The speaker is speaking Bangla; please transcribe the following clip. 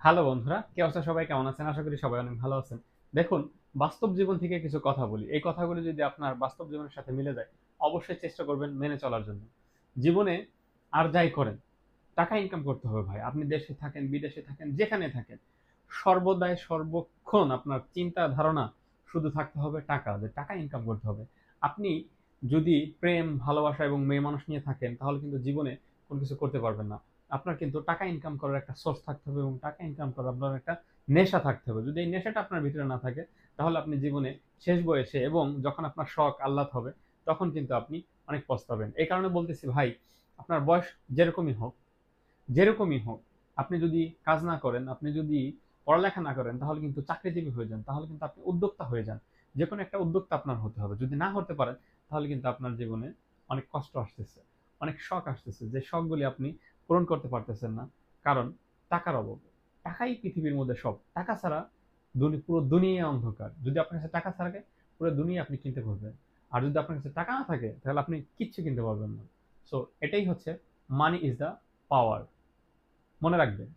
হ্যালো বন্ধুরা, কি অবস্থা? সবাই কেমন আছেন? আশা করি সবাই অনেক ভালো আছেন। দেখুন, বাস্তব জীবন থেকে কিছু কথা বলি। এই কথাগুলো যদি আপনার বাস্তব জীবনের সাথে মিলে যায়, অবশ্যই চেষ্টা করবেন মেনে চলার জন্য। জীবনে আর যাই করেন, টাকা ইনকাম করতে হবে ভাই। আপনি দেশে থাকেন, বিদেশে থাকেন, যেখানে থাকেন, সর্বদাই সর্বক্ষণ আপনার চিন্তা ধারণা শুধু থাকতে হবে টাকা, যে টাকা ইনকাম করতে হবে। আপনি যদি প্রেম, ভালোবাসা এবং মেয়ে মানুষ নিয়ে থাকেন, তাহলে কিন্তু জীবনে কোনো কিছু করতে পারবেন না। আপনার কিন্তু টাকা ইনকাম করার একটা সোর্স থাকতে হবে এবং টাকা ইনকাম করার আপনার একটা নেশা থাকতে হবে। যদি এই নেশাটা আপনার ভিতরে না থাকে, তাহলে আপনি জীবনে শেষ বয়সে এবং যখন আপনার শখ আহ্লাদ হবে, তখন কিন্তু আপনি অনেক পস্তাবেন। এই কারণে বলতেছি ভাই, আপনার বয়স যেরকমই হোক, যেরকমই হোক, আপনি যদি কাজ না করেন, আপনি যদি পড়ালেখা না করেন, তাহলে কিন্তু চাকরিজীবী হয়ে যান, তাহলে কিন্তু আপনি উদ্যোক্তা হয়ে যান। যে কোনো একটা উদ্যোক্তা আপনার হতে হবে। যদি না হতে পারেন, তাহলে কিন্তু আপনার জীবনে অনেক কষ্ট আসতেছে, অনেক শখ আসতেছে, যে শখগুলি আপনি পূরণ করতে পারতেছেন না, কারণ টাকার অভাবে। টাকাই পৃথিবীর মধ্যে সব। টাকা ছাড়া পুরো দুনিয়া অন্ধকার। যদি আপনার কাছে টাকা থাকে, পুরো দুনিয়া আপনি কিনতে পারবেন। আর যদি আপনার কাছে টাকা না থাকে, তাহলে আপনি কিচ্ছু কিনতে পারবেন না। সো এটাই হচ্ছে মানি ইজ দ্য পাওয়ার। মনে রাখবেন।